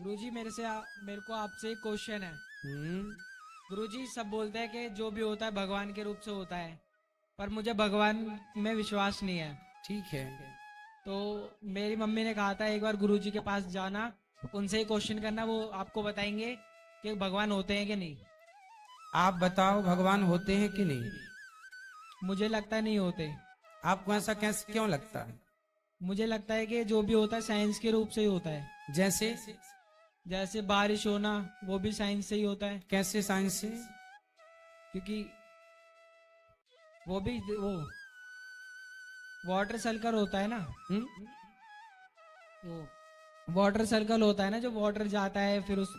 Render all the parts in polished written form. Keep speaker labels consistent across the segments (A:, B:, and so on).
A: गुरुजी मेरे को आपसे एक क्वेश्चन है।
B: हम्म।
A: गुरुजी सब बोलते हैं कि जो भी होता है भगवान के रूप से होता है, पर मुझे भगवान में विश्वास नहीं है।
B: ठीक है।
A: तो मेरी मम्मी ने कहा था एक बार गुरुजी के पास जाना, उनसे ही क्वेश्चन करना, वो आपको बताएंगे कि भगवान होते हैं कि नहीं।
B: आप बताओ, भगवान होते हैं कि नहीं?
A: मुझे लगता है नहीं होते।
B: आपको ऐसा कैसे क्यों लगता है?
A: मुझे लगता है कि जो भी होता है साइंस के रूप से ही होता है।
B: जैसे?
A: जैसे बारिश होना, वो भी साइंस से ही होता है।
B: कैसे साइंस से?
A: क्योंकि वो वाटर सर्कल होता है ना।
B: हम्म।
A: वो वाटर सर्कल होता है ना, जो वाटर जाता है फिर उस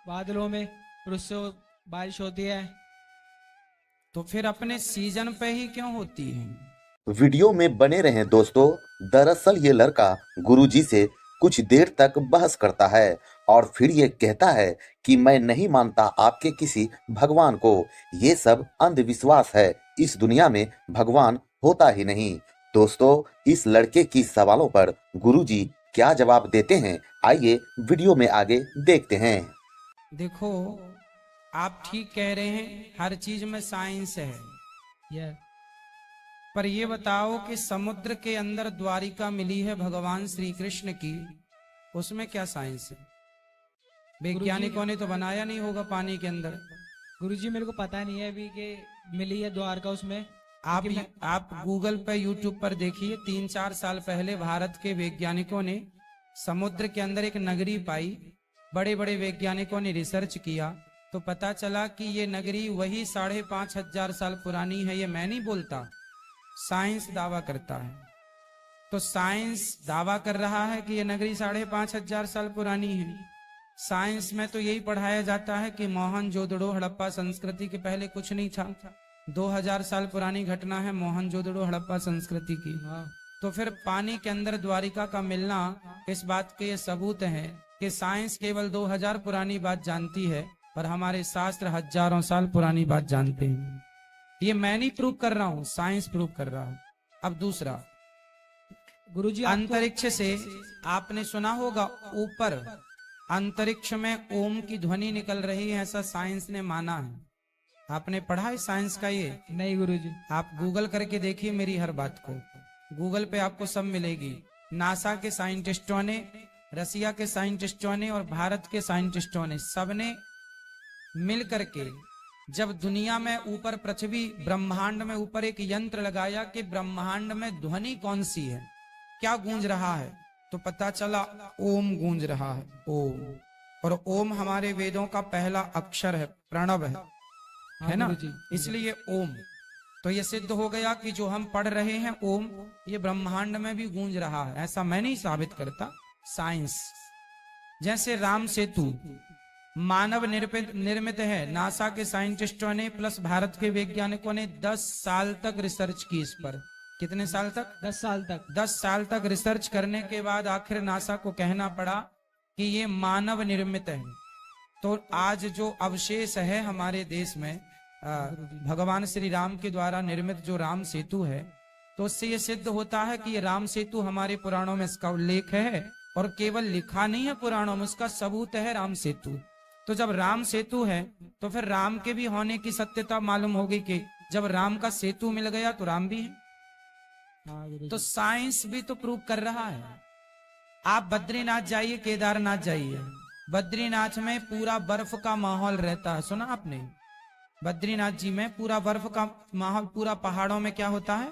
A: बादलों में, फिर उससे बारिश होती है।
B: तो फिर अपने सीजन पे ही क्यों होती है?
C: वीडियो में बने रहें दोस्तों। दरअसल ये लड़का गुरुजी से कुछ देर तक बहस करता है और फिर ये कहता है कि मैं नहीं मानता आपके किसी भगवान को। ये सब अंधविश्वास है। इस दुनिया में भगवान होता ही नहीं। दोस्तों, इस लड़के की सवालों पर गुरुजी क्या जवाब देते हैं, आइए वीडियो में आगे देखते हैं।
B: देखो, आप ठीक कह रहे हैं, हर चीज में साइंस है।
A: यह
B: पर ये बताओ कि समुद्र के अंदर द्वारिका मिली है भगवान श्री कृष्ण की, उसमें क्या साइंस है? वैज्ञानिकों ने तो बनाया नहीं होगा पानी के अंदर।
A: गुरुजी मेरे को पता नहीं है अभी कि मिली है द्वारका उसमें।
B: आप
A: क्योंकि मैं
B: आप गूगल पे, यूट्यूब पर देखिए, 3-4 साल पहले भारत के वैज्ञानिकों ने समुद्र के अंदर एक नगरी पाई। बड़े बड़े वैज्ञानिकों ने रिसर्च किया तो पता चला कि ये नगरी वही 5,500 साल पुरानी है। ये मैं नहीं बोलता, साइंस दावा करता है। तो साइंस दावा कर रहा है कि ये नगरी 5,500 साल पुरानी है। साइंस में तो यही पढ़ाया जाता है कि मोहनजोदड़ो हड़प्पा संस्कृति के पहले कुछ नहीं था। 2000 साल पुरानी घटना है मोहनजोदड़ो हड़प्पा संस्कृति की।
A: हाँ।
B: तो फिर पानी के अंदर द्वारिका का मिलना, इस बात के ये सबूत है कि साइंस केवल 2000 पुरानी बात जानती है, पर हमारे शास्त्र हजारों साल पुरानी बात जानते हैं। ये मैं नहीं प्रूव कर रहा हूं, साइंस प्रूव कर रहा है। अब दूसरा,
A: गुरुजी
B: अंतरिक्ष से आपने सुना होगा, ऊपर अंतरिक्ष में ओम की ध्वनि निकल रही है, ऐसा साइंस ने माना है। आपने पढ़ा है साइंस का ये?
A: नहीं गुरुजी।
B: आप गूगल करके देखिए मेरी हर बात को, गूगल पे आपको सब मिलेगी। नासा के साइंटिस्टों ने, रसिया के साइंटिस्टों ने और भारत के साइंटिस्टों ने, सबने मिल करके जब दुनिया में ऊपर, पृथ्वी ब्रह्मांड में ऊपर एक यंत्र लगाया कि ब्रह्मांड में ध्वनि कौन सी है, क्या गूंज रहा है, तो पता चला ओम गूंज रहा है, ओम। और ओम हमारे वेदों का पहला अक्षर है, प्रणव
A: हाँ
B: है ना?
A: गुरुजी।
B: इसलिए ओम। तो ये सिद्ध हो गया कि जो हम पढ़ रहे हैं ओम, ये ब्रह्मांड में भी गूंज रहा है। ऐसा मैं नहीं साबित करता, साइंस। जैसे राम सेतु मानव निर्मित है, नासा के साइंटिस्टों ने प्लस भारत के वैज्ञानिकों ने 10 साल तक रिसर्च की इस पर। कितने साल तक?
A: 10 साल तक।
B: 10 साल तक रिसर्च करने के बाद आखिर नासा को कहना पड़ा कि ये मानव निर्मित है। तो आज जो अवशेष है हमारे देश में, भगवान श्री राम के द्वारा निर्मित जो राम सेतु है, तो उससे ये सिद्ध होता है कि ये राम सेतु हमारे पुराणों में इसका उल्लेख है, और केवल लिखा नहीं है पुराणों में, उसका सबूत है राम सेतु। तो जब राम सेतु है तो फिर राम के भी होने की सत्यता मालूम होगी कि जब राम का सेतु मिल गया तो राम भी है।
A: हाँ गुरुजी।
B: तो साइंस भी तो प्रूव कर रहा है। आप बद्रीनाथ जाइए, केदारनाथ जाइए, बद्रीनाथ में पूरा बर्फ का माहौल रहता है, सुना आपने? बद्रीनाथ जी में पूरा बर्फ का माहौल, पूरा पहाड़ों में क्या होता है?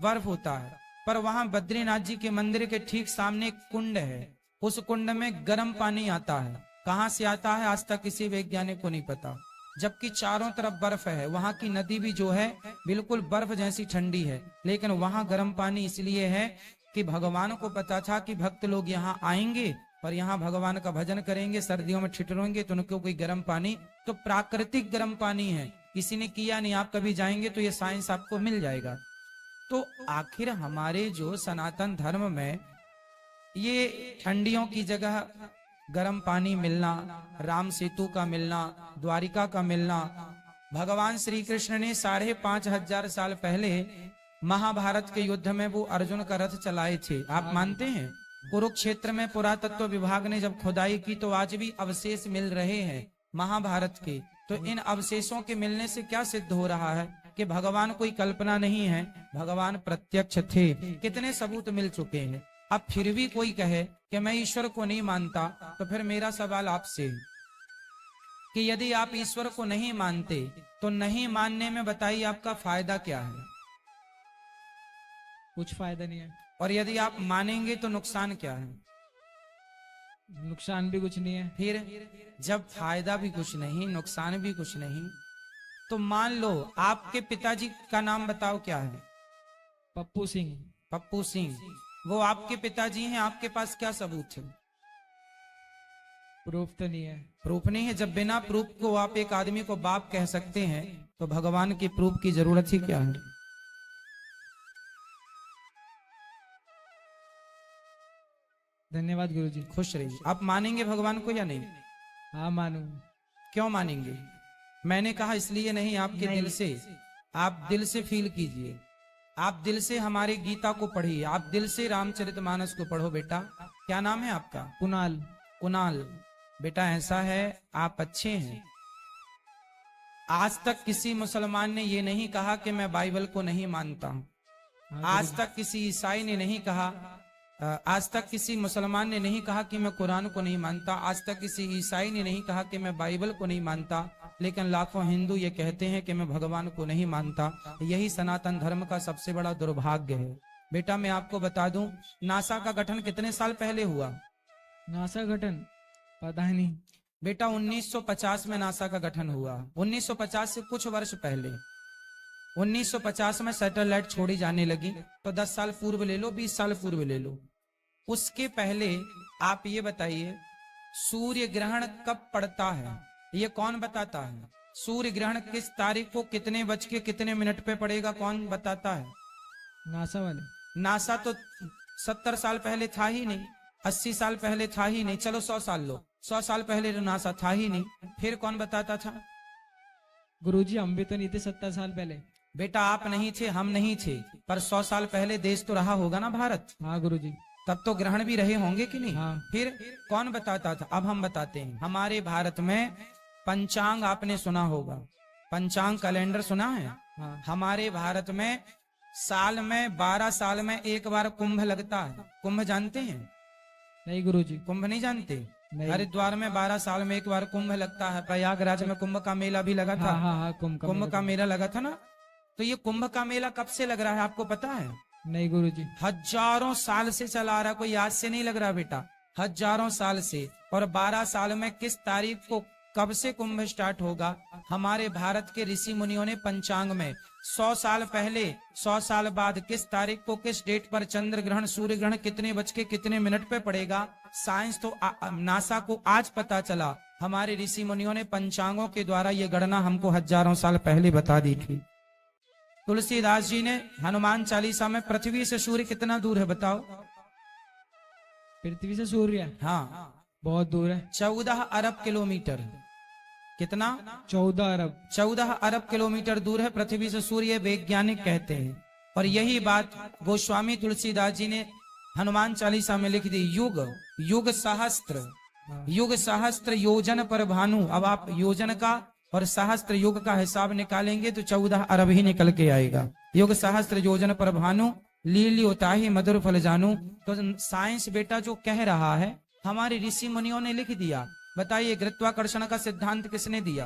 B: बर्फ होता है। पर वहां बद्रीनाथ जी के मंदिर के ठीक सामने एक कुंड है, उस कुंड में गर्म पानी आता है। कहां से आता है आज तक किसी वैज्ञानिक को नहीं पता, जबकि चारों तरफ बर्फ है। वहां की नदी भी जो है बिल्कुल बर्फ जैसी ठंडी है, लेकिन वहां गर्म पानी इसलिए है कि भगवान को पता था कि भक्त लोग यहाँ आएंगे और यहाँ भगवान का भजन करेंगे, सर्दियों में ठिठुरेंगे, तो उनको कोई गर्म पानी, तो प्राकृतिक गर्म पानी है, किसी ने किया नहीं। आप कभी जाएंगे तो ये साइंस आपको मिल जाएगा। तो आखिर हमारे जो सनातन धर्म में ये ठंडियों की जगह गर्म पानी मिलना, राम सेतु का मिलना, द्वारिका का मिलना, भगवान श्री कृष्ण ने 5,500 साल पहले महाभारत के युद्ध में वो अर्जुन का रथ चलाए थे, आप मानते हैं? कुरुक्षेत्र में पुरातत्व विभाग ने जब खुदाई की तो आज भी अवशेष मिल रहे हैं महाभारत के। तो इन अवशेषों के मिलने से क्या सिद्ध हो रहा है कि भगवान कोई कल्पना नहीं है, भगवान प्रत्यक्ष थे। कितने सबूत मिल चुके हैं। अब फिर भी कोई कहे कि मैं ईश्वर को नहीं मानता, तो फिर मेरा सवाल आपसे कि यदि आप ईश्वर को नहीं मानते तो नहीं मानने में बताइए आपका फायदा क्या है?
A: कुछ फायदा नहीं है,
B: और यदि आप मानेंगे तो नुकसान क्या है?
A: नुकसान भी कुछ नहीं है।
B: फिर जब फायदा भी कुछ नहीं, नुकसान भी कुछ नहीं, तो मान लो आपके पिताजी का नाम बताओ क्या है?
A: पप्पू सिंह।
B: पप्पू सिंह, वो आपके पिताजी हैं, आपके पास क्या सबूत है?
A: प्रूफ तो नहीं है।
B: प्रूफ नहीं है। जब बिना प्रूफ को आप एक आदमी को बाप कह सकते हैं तो भगवान की प्रूफ की जरूरत ही क्या है?
A: धन्यवाद गुरुजी।
B: खुश रहिए। आप मानेंगे भगवान को या नहीं?
A: हाँ मानू।
B: क्यों मानेंगे? मैंने कहा इसलिए नहीं, आपके
A: नहीं।
B: दिल से, आप दिल से फील कीजिए, आप दिल से हमारे गीता को पढ़िए, आप दिल से रामचरितमानस को पढ़ो। बेटा क्या नाम है आपका?
A: कुणाल।
B: कुणाल। बेटा ऐसा है, आप अच्छे हैं। आज तक किसी मुसलमान ने ये नहीं कहा कि मैं बाइबल को नहीं मानता हूं।
A: हाँ,
B: आज
A: गुरुजी।
B: तक किसी ईसाई ने नहीं कहा, आज तक किसी मुसलमान ने नहीं कहा कि मैं कुरान को नहीं मानता, आज तक किसी ईसाई ने नहीं कहा कि मैं बाइबल को नहीं मानता, लेकिन लाखों हिंदू ये कहते हैं कि मैं भगवान को नहीं मानता। यही सनातन धर्म का सबसे बड़ा दुर्भाग्य है। बेटा मैं आपको बता दूं, नासा का गठन कितने साल पहले हुआ?
A: नासा गठन पता नहीं।
B: बेटा 1950 में नासा का गठन हुआ। 1950 से कुछ वर्ष पहले 1950 में सैटेलाइट छोड़ी जाने लगी, तो 10 साल पूर्व ले लो, 20 साल पूर्व ले लो। उसके पहले आप ये बताइए सूर्य ग्रहण कब पड़ता है? ये कौन बताता है? सूर्य ग्रहण किस तारीख को कितने बज के कितने मिनट पे पड़ेगा, कौन बताता है?
A: नासा वाले।
B: नासा तो 70 साल पहले था ही नहीं, 80 साल पहले था ही नहीं, चलो 100 साल लो, 100 साल पहले तो नासा था ही नहीं, फिर कौन बताता था?
A: गुरुजी हम भी तो नहीं थे 70 साल पहले।
B: बेटा आप नहीं थे, हम नहीं थे, पर 100 साल पहले देश तो रहा होगा ना भारत,
A: हाँ गुरुजी।
B: तब तो ग्रहण भी रहे होंगे कि नहीं?
A: हाँ।
B: फिर कौन बताता था? अब हम बताते हैं। हमारे भारत में पंचांग आपने सुना होगा, पंचांग कैलेंडर सुना है?
A: हाँ।
B: हमारे भारत में साल में 12 साल में एक बार कुंभ लगता है। कुंभ जानते हैं?
A: नहीं गुरुजी।
B: कुंभ नहीं जानते?
A: नहीं।
B: हरिद्वार में 12 साल में एक बार कुंभ लगता है। प्रयागराज में कुंभ का मेला भी लगा था।
A: हाँ हाँ हाँ
B: कुंभ का मेला लगा था ना। तो ये कुंभ का मेला कब से लग रहा है आपको पता है?
A: नहीं गुरुजी।
B: हजारों साल से चला रहा, कोई आज से नहीं लग रहा बेटा, हजारों साल से। और 12 साल में किस तारीख को कब से कुंभ स्टार्ट होगा? हमारे भारत के ऋषि मुनियों ने पंचांग में 100 साल पहले, 100 साल बाद किस तारीख को किस डेट पर चंद्र ग्रहण सूर्य ग्रहण कितने बज के कितने मिनट पे पड़ेगा, साइंस तो नासा को आज पता चला। हमारे ऋषि मुनियों ने पंचांगों के द्वारा ये गणना हमको हजारों साल पहले बता दी थी। तुलसीदास जी ने हनुमान चालीसा में पृथ्वी से सूर्य कितना दूर है बताओ?
A: पृथ्वी से सूर्य?
B: हाँ
A: बहुत दूर है।
B: 14 अरब किलोमीटर। कितना?
A: 14 अरब।
B: 14 अरब किलोमीटर दूर है पृथ्वी से सूर्य, वैज्ञानिक कहते हैं। और यही बात गोस्वामी तुलसीदास जी ने हनुमान चालीसा में लिख दी। युग युग सहस्त्र, युग सहस्त्र योजन पर भानु। अब आप योजन का और सहस्त्र युग का हिसाब निकालेंगे तो 14 अरब ही निकल के आएगा। युग सहस्त्र योजन पर भानु लीली उताही मधुर फल जानू। तो साइंस बेटा जो कह रहा है हमारे ऋषि मुनियों ने लिख दिया। बताइए गुरुत्वाकर्षण का सिद्धांत किसने दिया?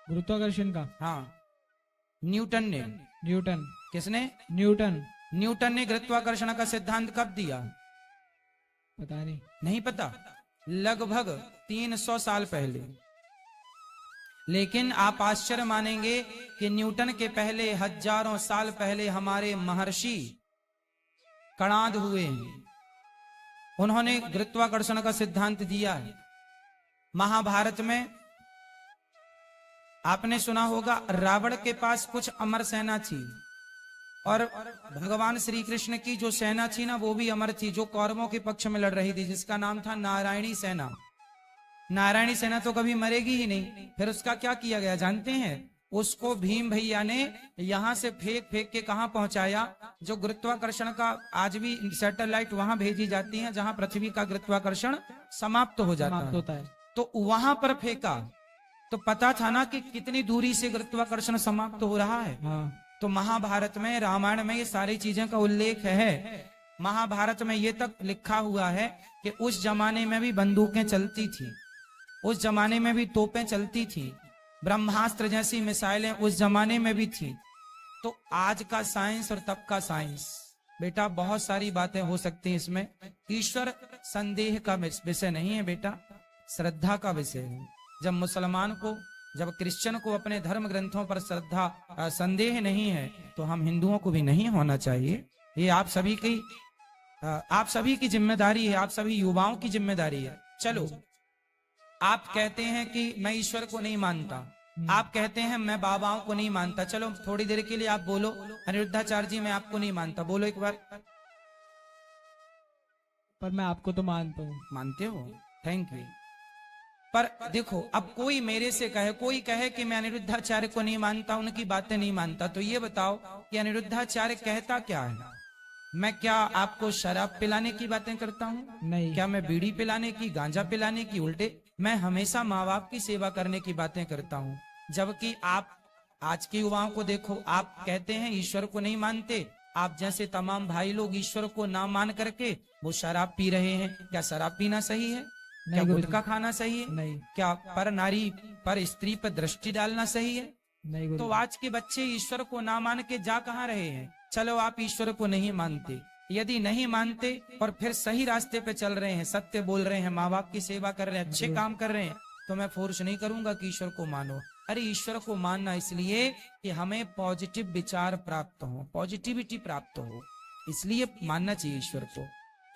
A: गुरुत्वाकर्षण का?
B: हाँ न्यूटन ने।
A: न्यूटन।
B: किसने?
A: न्यूटन।
B: न्यूटन ने गुरुत्वाकर्षण का सिद्धांत कब दिया?
A: पता नहीं।
B: नहीं पता? लगभग 300 साल पहले। लेकिन आप आश्चर्य मानेंगे कि न्यूटन के पहले हजारों साल पहले हमारे महर्षि कणाद हुए हैं, उन्होंने गुरुत्वाकर्षण का सिद्धांत दिया है। महाभारत में आपने सुना होगा रावण के पास कुछ अमर सेना थी और भगवान श्री कृष्ण की जो सेना थी ना वो भी अमर थी, जो कौरवों के पक्ष में लड़ रही थी, जिसका नाम था नारायणी सेना। नारायणी सेना तो कभी मरेगी ही नहीं। फिर उसका क्या किया गया जानते हैं? उसको भीम भैया ने यहां से फेंक फेंक के कहां पहुंचाया, जो गुरुत्वाकर्षण का आज भी सैटेलाइट वहां भेजी जाती हैं जहां पृथ्वी का गुरुत्वाकर्षण समाप्त हो जाता
A: समाप्त
B: है,
A: होता है।
B: तो वहां पर फेंका तो पता था ना कि कितनी दूरी से गुरुत्वाकर्षण समाप्त हो रहा है।
A: हाँ,
B: तो महाभारत में, रामायण में ये सारी चीजें का उल्लेख है। महाभारत में ये तक लिखा हुआ है कि उस जमाने में भी बंदूकें चलती थी, उस जमाने में भी तोपें चलती थी, ब्रह्मास्त्र जैसी मिसाइलें उस जमाने में भी थी। तो आज का साइंस और तब का साइंस, बेटा बहुत सारी बातें हो सकती हैं इसमें। ईश्वर संदेह का विषय नहीं है बेटा, श्रद्धा का विषय है। जब मुसलमान को, जब क्रिश्चियन को अपने धर्म ग्रंथों पर श्रद्धा संदेह नहीं है, तो हम हिंदुओं को भी नहीं होना चाहिए। ये आप सभी की जिम्मेदारी है, आप सभी युवाओं की जिम्मेदारी है। चलो, आप कहते हैं कि मैं ईश्वर को नहीं मानता, आप कहते हैं मैं बाबाओं को नहीं मानता। चलो थोड़ी देर के लिए आप बोलो, अनिरुद्धाचार्य जी मैं आपको नहीं मानता, बोलो एक बार।
A: पर मैं आपको तो मानता हूँ।
B: मानते हो, थैंक यू। पर देखो, अब कोई मेरे से कहे, कोई कहे कि मैं अनिरुद्धाचार्य को नहीं मानता, उनकी बातें नहीं मानता, तो ये बताओ कि अनिरुद्धाचार्य कहता क्या है? मैं क्या आपको शराब पिलाने की बातें करता हूँ?
A: नहीं।
B: क्या मैं बीड़ी पिलाने की, गांजा पिलाने की? उल्टे मैं हमेशा माँ बाप की सेवा करने की बातें करता हूँ। जबकि आप आज के युवाओं को देखो, आप कहते हैं ईश्वर को नहीं मानते, आप जैसे तमाम भाई लोग ईश्वर को ना मान करके वो शराब पी रहे हैं। क्या शराब पीना सही है? क्या
A: नहीं
B: गुटखा
A: गुरुजी,
B: खाना सही है?
A: नहीं
B: क्या पर नारी, पर स्त्री पर दृष्टि डालना सही है?
A: नहीं
B: तो
A: गुरुजी।
B: आज के बच्चे ईश्वर को ना मान के जा कहाँ रहे हैं? चलो आप ईश्वर को नहीं मानते, यदि नहीं मानते और फिर सही रास्ते पे चल रहे हैं, सत्य बोल रहे हैं, माँ बाप की सेवा कर रहे हैं, अच्छे काम कर रहे हैं, तो मैं फोर्स नहीं करूंगा कि ईश्वर को मानो। अरे ईश्वर को मानना इसलिए कि हमें पॉजिटिव विचार प्राप्त हो, पॉजिटिविटी प्राप्त हो, इसलिए मानना चाहिए ईश्वर को।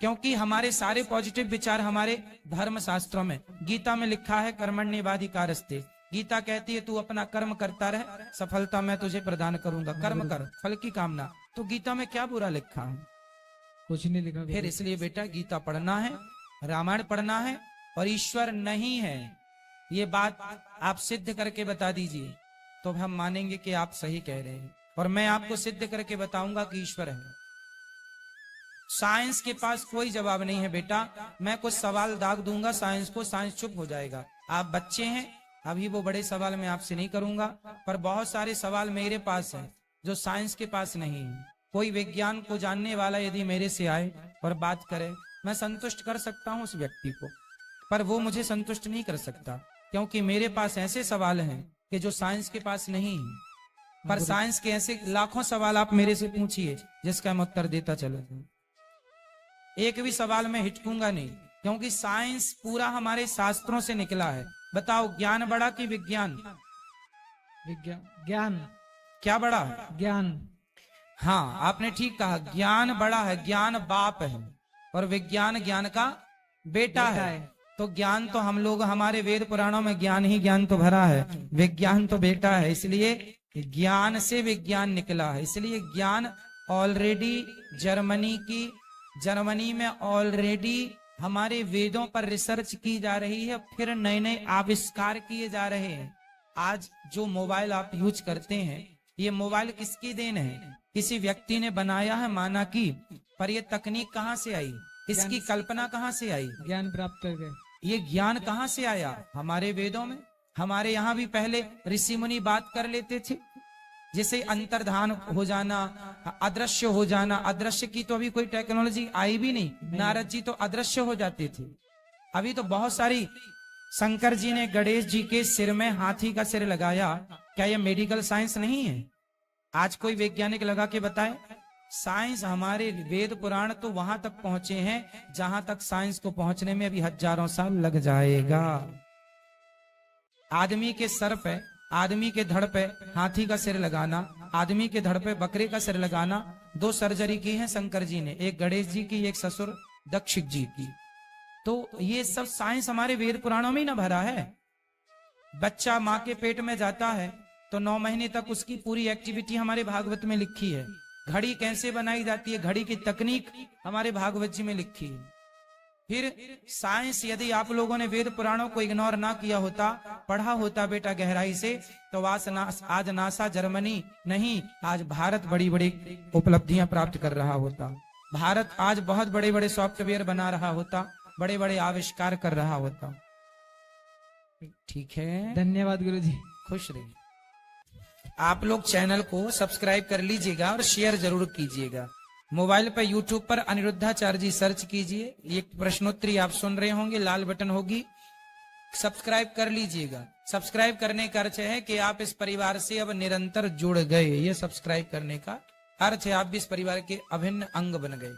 B: क्योंकि हमारे सारे पॉजिटिव विचार हमारे धर्म शास्त्रों में, गीता में लिखा है कर्मण्येवाधिकारस्ते। गीता कहती है तू अपना कर्म करता रह, सफलता मैं तुझे प्रदान करूंगा। कर्म कर, फल की कामना। तो गीता में क्या बुरा लिखा है?
A: कुछ नहीं लिखा
B: फिर
A: गुरुजी।
B: इसलिए बेटा गीता पढ़ना है, रामायण पढ़ना है, और ईश्वर नहीं है ये बात आप सिद्ध करके बता दीजिए, तो हम मानेंगे कि आप सही कह रहे हैं। और मैं आपको सिद्ध करके बताऊंगा कि ईश्वर है। साइंस के पास कोई जवाब नहीं है बेटा। मैं कुछ सवाल दाग दूंगा साइंस को, साइंस चुप हो जाएगा। आप बच्चे हैं, अभी वो बड़े सवाल मैं आपसे नहीं करूंगा, पर बहुत सारे सवाल मेरे पास हैं जो साइंस के पास नहीं है। कोई विज्ञान को जानने वाला यदि मेरे से आए और बात करे, मैं संतुष्ट कर सकता हूं उस व्यक्ति को, पर वो मुझे संतुष्ट नहीं कर सकता, क्योंकि मेरे पास ऐसे सवाल हैं कि जो साइंस के पास नहीं है। पर साइंस के ऐसे लाखों सवाल आप मेरे से पूछिए जिसका मैं उत्तर देता चलूंगा, एक भी सवाल में हिचकूंगा नहीं, क्योंकि साइंस पूरा हमारे शास्त्रों से निकला है। बताओ ज्ञान बड़ा कि विज्ञान?
A: विज्ञान, ज्ञान,
B: क्या बड़ा है?
A: ज्ञान।
B: हाँ, आपने ठीक कहा, ज्ञान बड़ा है, ज्ञान बाप है और विज्ञान ज्ञान का बेटा है। तो ज्ञान तो हम लोग, हमारे वेद पुराणों में ज्ञान ही ज्ञान तो भरा है, विज्ञान तो बेटा है, इसलिए ज्ञान से विज्ञान निकला है। इसलिए ज्ञान ऑलरेडी जर्मनी में ऑलरेडी हमारे वेदों पर रिसर्च की जा रही है, फिर नए नए आविष्कार किए जा रहे हैं। आज जो मोबाइल आप यूज करते हैं, ये मोबाइल किसकी देन है? किसी व्यक्ति ने बनाया है, माना कि, पर ये तकनीक कहाँ से आई? इसकी कल्पना कहाँ से आई?
A: ज्ञान प्राप्त कर गए।
B: ये ज्ञान कहाँ से आया? हमारे वेदों में। हमारे यहाँ भी पहले ऋषि मुनि बात कर लेते थे, जैसे अंतर्धान हो जाना, अदृश्य हो जाना। अदृश्य की तो अभी कोई टेक्नोलॉजी आई भी नहीं, नारद जी तो अदृश्य हो जाते थे। अभी तो बहुत सारी, शंकर जी ने गणेश जी के सिर में हाथी का सिर लगाया, क्या यह मेडिकल साइंस नहीं है? आज कोई वैज्ञानिक लगा के बताए? साइंस, हमारे वेद पुराण तो वहां तक पहुंचे हैं जहां तक साइंस को पहुंचने में अभी हजारों साल लग जाएगा। आदमी के सर पे, आदमी के धड़ पे हाथी का सिर लगाना, आदमी के धड़ पे बकरे का सिर लगाना, 2 सर्जरी की है शंकर जी ने, एक गणेश जी की, एक ससुर दक्षिण जी की। तो ये सब साइंस हमारे वेद पुराणों में ही ना भरा है। बच्चा माँ के पेट में जाता है तो 9 महीने तक उसकी पूरी एक्टिविटी हमारे भागवत में लिखी है। घड़ी कैसे बनाई जाती है, घड़ी की तकनीक हमारे भागवत जी में लिखी है। फिर साइंस, यदि आप लोगों ने वेद पुराणों को इग्नोर ना किया होता, पढ़ा होता बेटा गहराई से, तो आज नासा जर्मनी नहीं, आज भारत बड़ी बड़ी उपलब्धियां प्राप्त कर रहा होता। भारत आज बहुत बड़े बड़े सॉफ्टवेयर बना रहा होता, बड़े बड़े आविष्कार कर रहा होता। ठीक है,
A: धन्यवाद गुरुजी।
B: खुश रहिए। आप लोग चैनल को सब्सक्राइब कर लीजिएगा और शेयर जरूर कीजिएगा। मोबाइल पर यूट्यूब पर अनिरुद्धाचार्य जी सर्च कीजिए, एक प्रश्नोत्तरी आप सुन रहे होंगे, लाल बटन होगी, सब्सक्राइब कर लीजिएगा। सब्सक्राइब करने का अर्थ है कि आप इस परिवार से अब निरंतर जुड़ गए। ये सब्सक्राइब करने का अर्थ है आप भी इस परिवार के अभिन्न अंग बन गए।